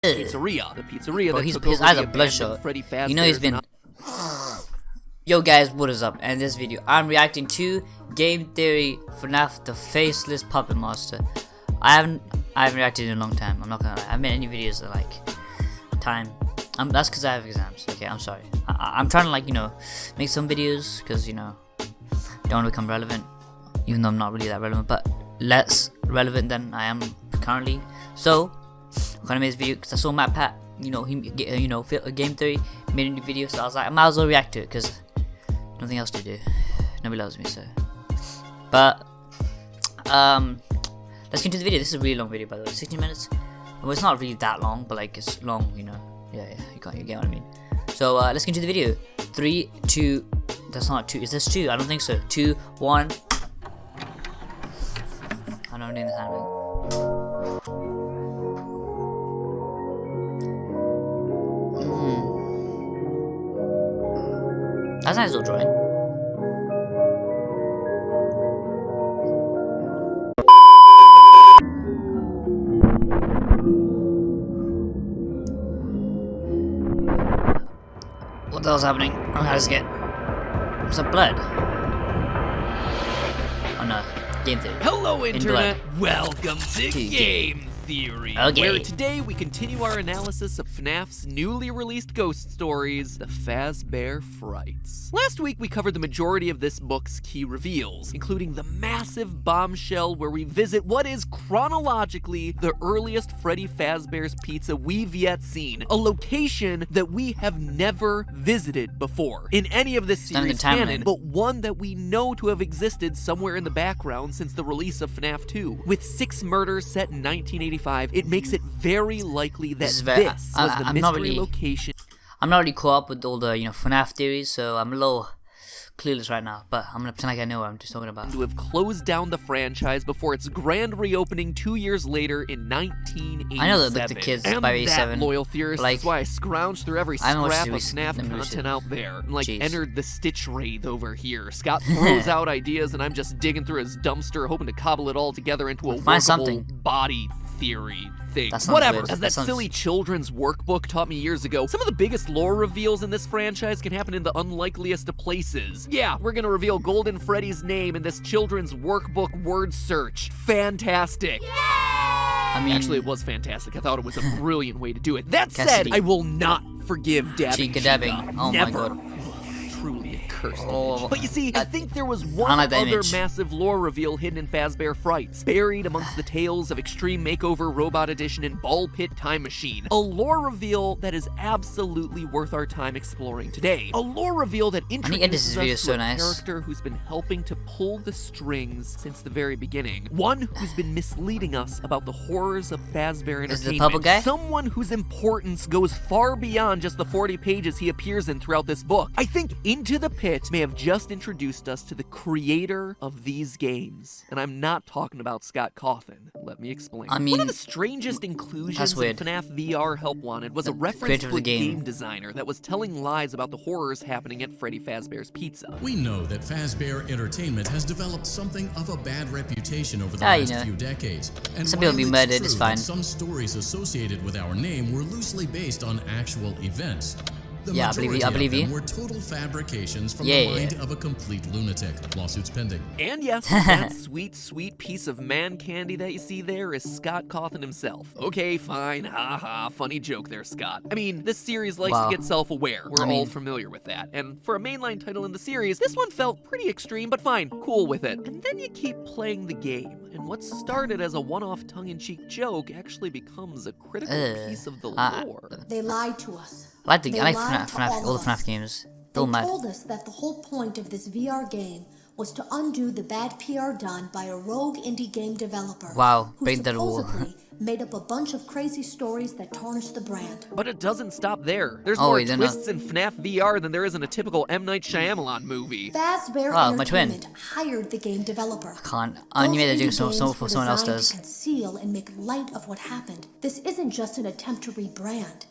pizzeria. The pizzeria that took his over eyes the are bloodshot. Freddy Fazbear's. You know he's been. Yo guys, what is up? And this video, I'm reacting to Game Theory FNAF the Faceless Puppet Master. I haven't reacted in a long time. I'm not gonna lie. I haven't made any videos that time. That's because I have exams. Okay, I'm sorry. I'm trying to make some videos because don't want to become relevant, even though I'm not really that relevant, but less relevant than I am currently. So I'm gonna make this video because I saw Matt Pat. Game Theory made a new video, so I was like, I might as well react to it because nothing else to do. Nobody loves me, so. But let's get into the video. This is a really long video, by the way. 16 minutes. Well, it's not really that long, but it's long, Yeah, you get what I mean. So let's get into the video. 3, 2. That's not 2. Is this 2? I don't think so. 2, 1. I know I'm doing this handling. That's a nice little drawing. What the hell's happening? Oh, how does it get? What's that blood? Oh no, Game Theory. Hello, Internet. Welcome to Game Theory, where today we continue our analysis of FNAF's newly released ghost stories, the Fazebear Frights. Last week we covered the majority of this book's key reveals, including the massive bombshell where we visit what is chronologically the earliest Freddy Fazbear's Pizza we've yet seen, a location that we have never visited before in any of this series canon, but one that we know to have existed somewhere in the background since the release of FNAF 2. With 6 murders set in 1985, it makes it very likely that this was the mystery location. I'm not really caught up with all the FNAF theories, so I'm a little clueless right now, but I'm gonna pretend like I know what I'm just talking about. To have closed down the franchise before its grand reopening 2 years later in 1987. I know that the kids by 87. That loyal theorist is why I scrounged through every scrap of FNAF content out there and entered the Stitch Wraith over here. Scott throws out ideas and I'm just digging through his dumpster hoping to cobble it all together into a workable body theory thing. Whatever. As that silly children's workbook taught me years ago, some of the biggest lore reveals in this franchise can happen in the unlikeliest of places. Yeah, we're gonna reveal Golden Freddy's name in this children's workbook word search. Fantastic. Yay! Actually, it was fantastic. I thought it was a brilliant way to do it. That said, I will not forgive dabbing. Chica-dabbing. Oh Never. My god. Truly a curse. But you see, I think there was one other massive lore reveal hidden in Fazebear Frights, buried amongst the tales of Extreme Makeover, Robot Edition, and Ball Pit Time Machine. A lore reveal that is absolutely worth our time exploring today. A lore reveal that introduces us to a character who's been helping to pull the strings since the very beginning. One who's been misleading us about the horrors of Fazbear Entertainment. Is it the purple guy? Someone whose importance goes far beyond just the 40 pages he appears in throughout this book. I think Into the Pit may have just introduced us to the creator of these games. And I'm not talking about Scott Cawthon. Let me explain. One of the strangest inclusions in FNAF VR Help Wanted was a reference to a game designer that was telling lies about the horrors happening at Freddy Fazbear's Pizza. We know that Fazbear Entertainment has developed something of a bad reputation over the last few decades. And some people be murdered, it's fine. Some stories associated with our name were loosely based on actual events. The I believe you. Were total fabrications from the mind of a complete lunatic. Lawsuits pending. And yes, that sweet, sweet piece of man candy that you see there is Scott Cawthon himself. Okay, fine, haha, funny joke there, Scott. I mean, this series likes to get self-aware. We're all familiar with that. And for a mainline title in the series, this one felt pretty extreme, but fine, cool with it. And then you keep playing the game, and what started as a one-off tongue-in-cheek joke actually becomes a critical piece of the lore. They lied to us. I like FNAF, all the FNAF games. They told us that the whole point of this VR game was to undo the bad PR done by a rogue indie game developer. Wow, who supposedly made up a bunch of crazy stories that tarnished the brand. But it doesn't stop there. There's more twists in FNAF VR than there is in a typical M. Night Shyamalan movie. Fazbear Entertainment hired the game developer. You made that joke for someone else does. To conceal and make light of what happened. This isn't just an attempt to rebrand.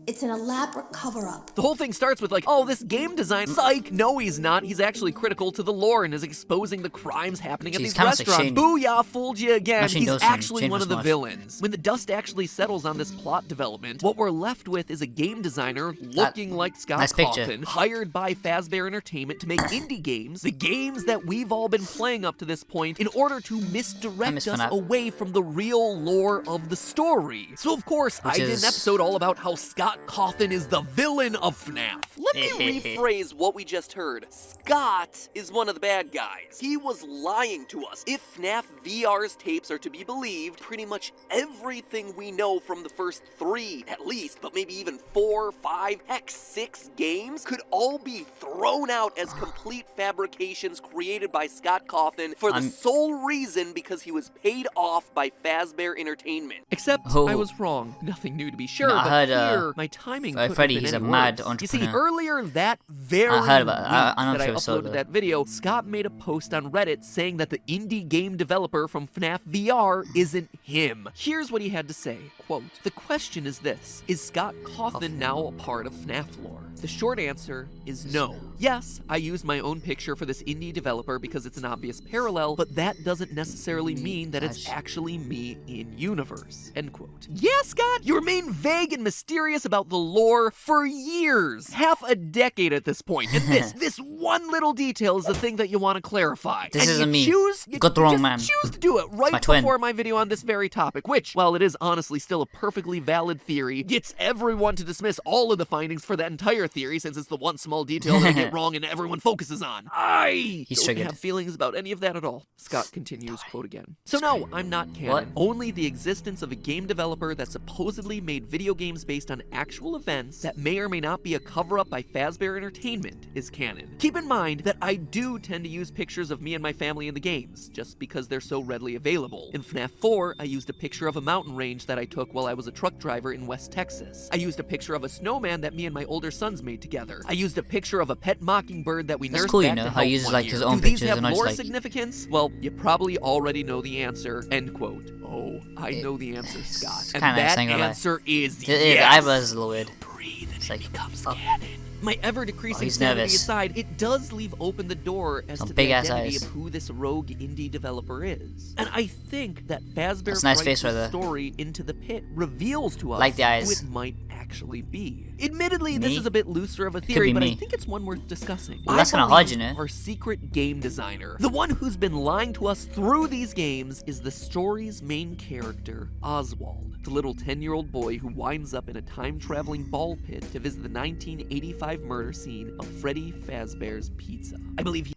It's an elaborate cover-up. The whole thing starts with like, oh, this game design, psych. No, he's not. He's actually critical to the lore and is exposing the crimes happening at these restaurants. Booyah, fooled you again. He's actually one of the villains. When the dust actually settles on this plot development, what we're left with is a game designer looking like Scott Cawthon, hired by Fazebear Entertainment to make indie games, the games that we've all been playing up to this point, in order to misdirect us away from the real lore of the story. So of course, I did an episode all about how Scott Cawthon is the villain of FNAF. Let me rephrase what we just heard. Scott is one of the bad guys. He was lying to us. If FNAF VR's tapes are to be believed, pretty much everything we know from the first 3, at least, but maybe even 4, 5, heck 6 games, could all be thrown out as complete fabrications created by Scott Cawthon for the sole reason because he was paid off by Fazebear Entertainment. Except I was wrong. Nothing new to be sure, but here, my timing Freddy, he's a mad entrepreneur. You see, earlier that very week that I uploaded that video, Scott made a post on Reddit saying that the indie game developer from FNAF VR isn't him. Here's what he had to say, quote, "The question is this, is Scott Cawthon now a part of FNAF lore? The short answer is no. Yes, I used my own picture for this indie developer because it's an obvious parallel, but that doesn't necessarily mean that it's actually me in universe." End quote. Yeah, Scott, you remain vague and mysterious about the lore for years. Half a decade at this point. And this one little detail is the thing that you want to clarify. This isn't me. You got the wrong man. Choose to do it right before my video on this very topic, which, while it is honestly still a perfectly valid theory, gets everyone to dismiss all of the findings for that entire theory since it's the one small detail they get wrong and everyone focuses on. I don't have feelings about any of that at all. Scott continues, quote again. So no, I'm not canon. Only the existence of a game developer that supposedly made video games based on actual events that may or may not be a cover-up by Fazebear Entertainment is canon. Keep in mind that I do tend to use pictures of me and my family in the games, just because they're so readily available. In FNAF 4, I used a picture of a mountain range that I took while I was a truck driver in West Texas. I used a picture of a snowman that me and my older sons made together. I used a picture of a pet mockingbird that we nursed cool, back you know, to how he health uses one like year. his own Do these pictures have and lore like significance? Well, you probably already know the answer. End quote. Oh, I know the answer, Scott. And that answer is yes. The eyebrows is a little weird. Breathe and it becomes canon. My ever-decreasing sanity aside, it does leave open the door as to the identity of who this rogue indie developer is. And I think that Fazebear Fright's story Into the Pit reveals to us who it might actually be. Admittedly, this is a bit looser of a theory, but I think it's one worth discussing. Well, that's kind of hard, you know. Our secret game designer, the one who's been lying to us through these games, is the story's main character, Oswald, the little 10-year-old boy who winds up in a time-traveling ball pit to visit the 1985 murder scene of Freddy Fazbear's Pizza. I believe he...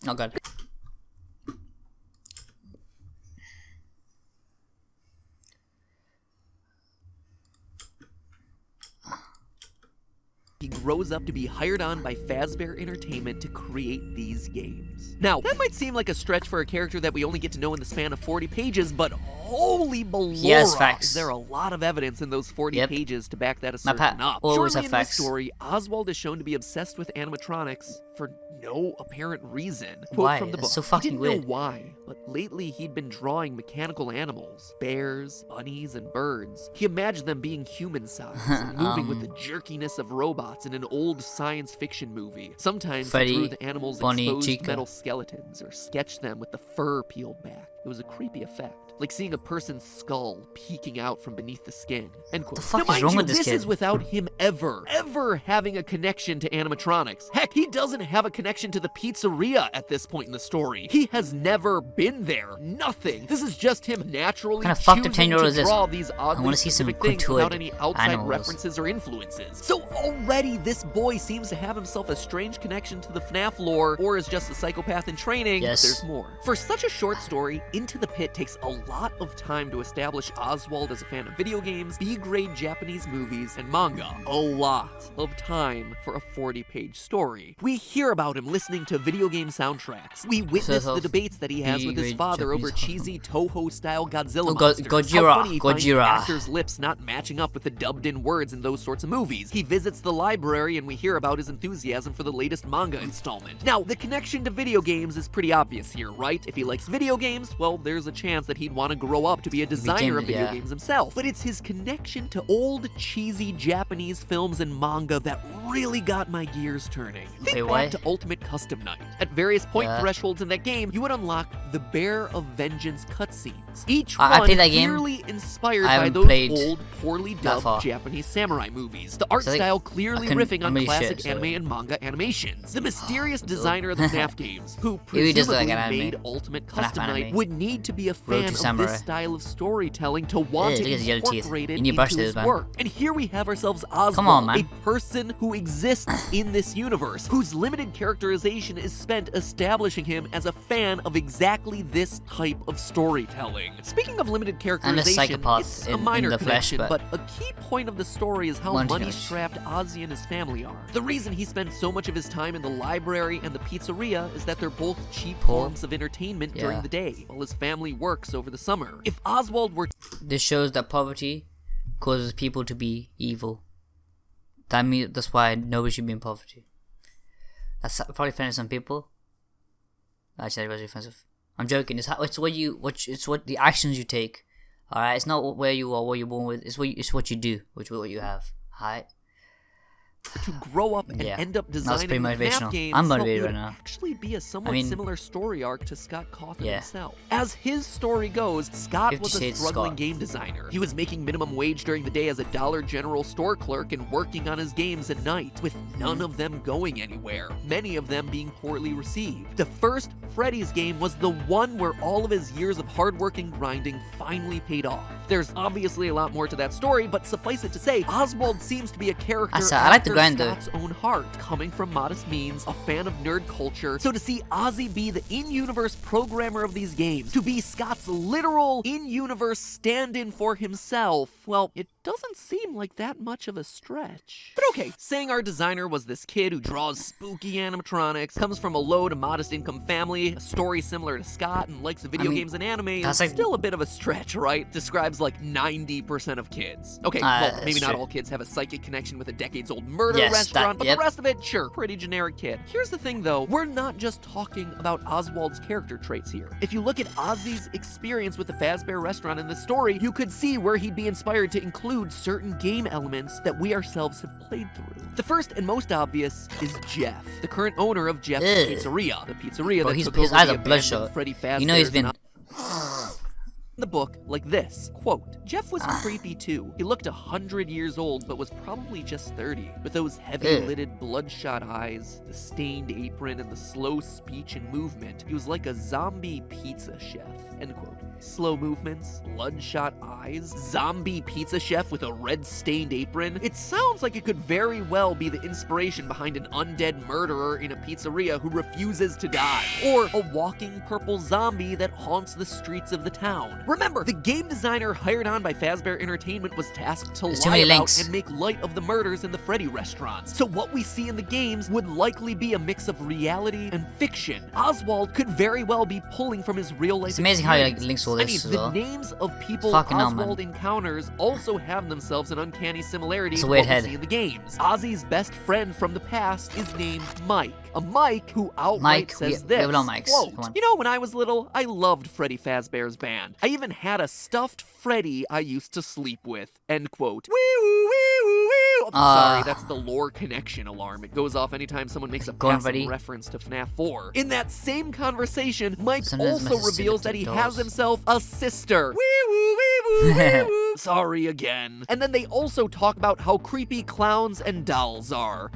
Oh god. He grows up to be hired on by Fazebear Entertainment to create these games. Now, that might seem like a stretch for a character that we only get to know in the span of 40 pages, but holy balora, is there a lot of evidence in those 40 pages to back that assertion up. Shortly in this story, Oswald is shown to be obsessed with animatronics for no apparent reason. Quote from the book, so fucking he didn't weird. know why, but lately he'd been drawing mechanical animals, bears, bunnies, and birds. He imagined them being human-sized and moving with the jerkiness of robots in an old science fiction movie. Sometimes he drew the animals exposed metal skeletons or sketched them with the fur peeled back. It was a creepy effect, like seeing a person's skull peeking out from beneath the skin. End quote. The fuck is wrong with this kid? This is without him ever having a connection to animatronics. Heck, he doesn't have a connection to the pizzeria at this point in the story. He has never been there. Nothing. This is just him naturally choosing to draw these oddly specific things without any outside references or influences. So already this boy seems to have himself a strange connection to the FNAF lore, or is just a psychopath in training. But there's more. For such a short story, Into the Pit takes a lot of time to establish Oswald as a fan of video games, B-grade Japanese movies, and manga. A lot of time for a 40-page story. We hear about him listening to video game soundtracks. We witness the debates that he has with his father over cheesy Toho-style Godzilla monsters. How funny he finds the actors' lips not matching up with the dubbed-in words in those sorts of movies. He visits the library and we hear about his enthusiasm for the latest manga installment. Now, the connection to video games is pretty obvious here, right? If he likes video games, well, there's a chance that he'd want to grow up to be a designer of video games himself. But it's his connection to old, cheesy Japanese films and manga that really got my gears turning. Think back to Ultimate Custom Night. At various point thresholds in that game, you would unlock the Bear of Vengeance cutscenes. Each one clearly inspired by those old, poorly dubbed Japanese samurai movies. The art style clearly riffing on classic anime and manga animations. The mysterious designer of the FNAF games, who presumably made Ultimate Custom Night, would need to be a fan of this style of storytelling to want to incorporate it into his work. And here we have ourselves Oswald, a person who exists in this universe, whose limited characterization is spent establishing him as a fan of exactly this type of storytelling. Speaking of limited characterization, it's a minor connection, but a key point of the story is how money-strapped Ozzy and his family are. The reason he spends so much of his time in the library and the pizzeria is that they're both cheap forms of entertainment during the day, while his family works over the summer. If Oswald were... This shows that poverty causes people to be evil. That's why nobody should be in poverty. That's probably offended some people. Actually, that was offensive. I'm joking. It's what the actions you take. All right. It's not where you are, what you're born with. It's what you do, what you have. All right. To grow up and end up designing FNAF games, I'm motivated right now. Actually be a somewhat similar story arc to Scott Cawthon himself. As his story goes, Scott was a struggling game designer. He was making minimum wage during the day as a Dollar General store clerk and working on his games at night, with none of them going anywhere, many of them being poorly received. The first Freddy's game was the one where all of his years of hard work and grinding finally paid off. There's obviously a lot more to that story, but suffice it to say, Oswald seems to be a character after Scott's own heart, coming from modest means, a fan of nerd culture. So to see Ozzy be the in-universe programmer of these games, to be Scott's literal in-universe stand-in for himself, well, it doesn't seem like that much of a stretch. But okay, saying our designer was this kid who draws spooky animatronics, comes from a low to modest income family, a story similar to Scott, and likes video games and anime, is still a bit of a stretch, right? Describes like 90% of kids. Okay, well, maybe not all kids have a psychic connection with a decades-old murder restaurant, but the rest of it, sure, pretty generic kid. Here's the thing though, we're not just talking about Oswald's character traits here. If you look at Ozzy's experience with the Fazbear restaurant in this story, you could see where he'd be inspired to include certain game elements that we ourselves have played through. The first and most obvious is Jeff, the current owner of Jeff's Pizzeria. The pizzeria that took over the abandoned Freddy Fazbear's the book like this, quote, Jeff was creepy too. He looked 100 years old, but was probably just 30. With those heavy-lidded, bloodshot eyes, the stained apron, and the slow speech and movement, he was like a zombie pizza chef, end quote. Slow movements, bloodshot eyes, zombie pizza chef with a red-stained apron. It sounds like it could very well be the inspiration behind an undead murderer in a pizzeria who refuses to die, or a walking purple zombie that haunts the streets of the town. Remember, the game designer hired on by Fazbear Entertainment was tasked to lie about and make light of the murders in the Freddy restaurants. So what we see in the games would likely be a mix of reality and fiction. Oswald could very well be pulling from his real-life It's amazing how he links all this as well. The names of people Oswald encounters also have themselves an uncanny similarity to what we see in the games. Ozzy's best friend from the past is named Mike. A Mike who outright says this, quote, you know, when I was little, I loved Freddy Fazbear's band. I even had a stuffed Freddy I used to sleep with, end quote. Sorry, that's the lore connection alarm. It goes off anytime someone makes a passing reference to FNAF 4. In that same conversation, Mike also reveals that he has himself a sister. Sorry again. And then they also talk about how creepy clowns and dolls are.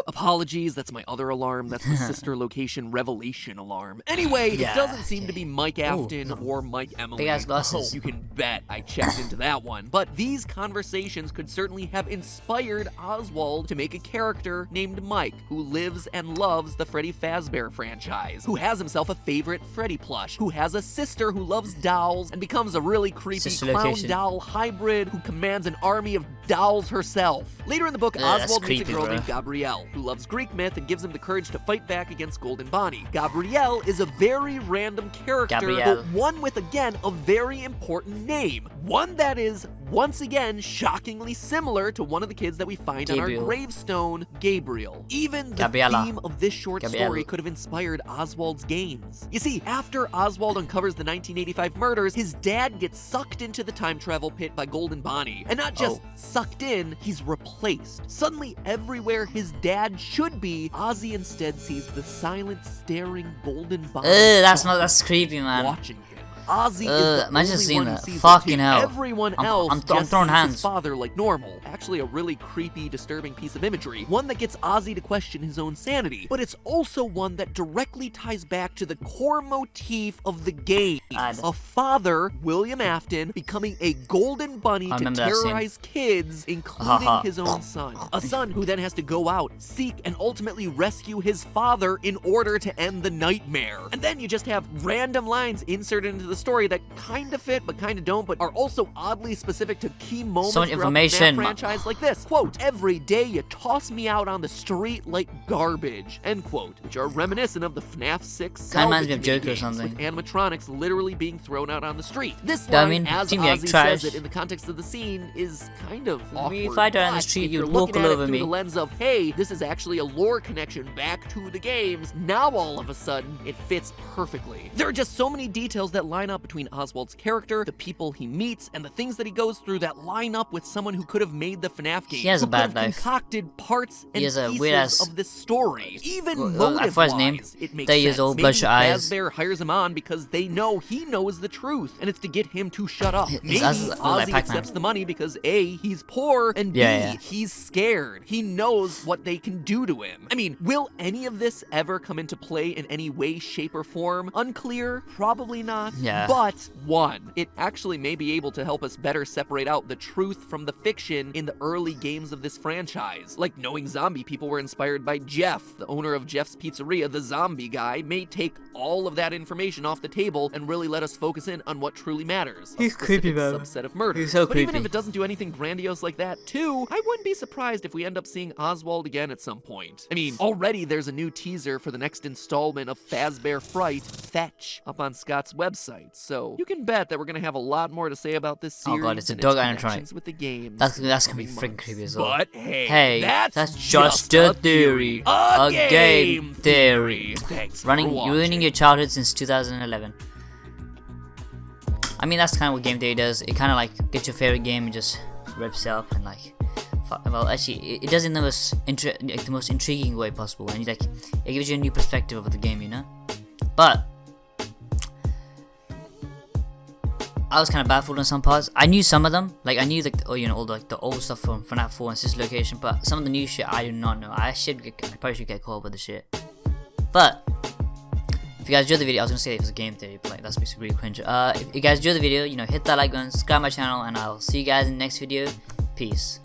Apologies, that's my other alarm. That's the sister location revelation alarm. Anyway, it doesn't seem to be Mike Afton or Mike Emily. Oh, you can bet I checked into that one. But these conversations could certainly have inspired Oswald to make a character named Mike, who lives and loves the Freddy Fazbear franchise, who has himself a favorite Freddy plush, who has a sister who loves dolls and becomes a really creepy clown doll hybrid who commands an army of dolls herself. Later in the book, Oswald meets a girl named Gabrielle, who loves Greek myth and gives him the courage to fight back against Golden Bonnie. Gabrielle is a very random character, but one with, again, a very important name. One that is once again shockingly similar to one of the kids that we find on our gravestone, Gabriel. Even the theme of this short story could have inspired Oswald's games. You see, after Oswald uncovers the 1985 murders, his dad gets sucked into the time travel pit by Golden Bonnie. And not just sucked in, he's replaced. Suddenly, everywhere his dad should be, Ozzy instead sees the silent, staring Golden Bonnie. That's creepy, man. Watching him. Ozzy is the only one who sees fucking it too. hell. Everyone else I'm just throwing sees hands. his father like normal. Actually, a really creepy, disturbing piece of imagery. One that gets Ozzy to question his own sanity. But it's also one that directly ties back to the core motif of the game. A father, William Afton, becoming a golden bunny to terrorize kids, including his own son. A son who then has to go out, seek, and ultimately rescue his father in order to end the nightmare. And then you just have random lines inserted into the story that kind of fit but kind of don't, but are also oddly specific to key moments throughout the FNAF franchise, like this. Quote, "Every day you toss me out on the street like garbage," end quote, which are reminiscent of the FNAF 6 kind of reminds me of Joker or something, with animatronics literally being thrown out on the street. This line, as Ozzy says it in the context of the scene, is kind of awkward. If I die on the street, you'd walk all over me. Through the lens of, hey, this is actually a lore connection back to the games, now all of a sudden it fits perfectly. There are just so many details that line up between Oswald's character, the people he meets, and the things that he goes through that line up with someone who could have made the FNAF game. He has a bad life. Concocted parts and pieces of this story. Even motive-wise, it makes sense. Old bloodshot eyes. Fazebear hires him on because they know he knows the truth, and it's to get him to shut up. Maybe Ozzy accepts the money because A, he's poor, and B, he's scared. He knows what they can do to him. I mean, will any of this ever come into play in any way, shape, or form? Unclear. Probably not. But one, it actually may be able to help us better separate out the truth from the fiction in the early games of this franchise. Like knowing zombie people were inspired by Jeff, the owner of Jeff's Pizzeria, the zombie guy, may take all of that information off the table and really let us focus in on what truly matters. He's creepy, man. Subset of murders. He's so creepy. Even if it doesn't do anything grandiose like that, too, I wouldn't be surprised if we end up seeing Oswald again at some point. I mean, already there's a new teaser for the next installment of Fazbear Fright, Fetch, up on Scott's website, so you can bet that we're gonna have a lot more to say about this series. Oh god, it's a dog animatronic. With the games. That's gonna be freaking creepy as well. But hey, that's just a theory. A game theory. Thanks ruining your childhood since 2011. I mean, that's kind of what game theory does. It kind of like gets your favorite game and just rips it up and like, well, actually, it does it in the most intriguing way possible, and like it gives you a new perspective of the game, you know. But I was kind of baffled on some parts. I knew some of them, like I knew all the old stuff from FNAF 4 and Sister Location, but some of the new shit I do not know. I probably should get caught with the shit. But if you guys enjoyed the video, I was gonna say it was a game theory, but like that's basically really cringe. If you guys enjoyed the video, hit that like button, subscribe my channel, and I'll see you guys in the next video. Peace.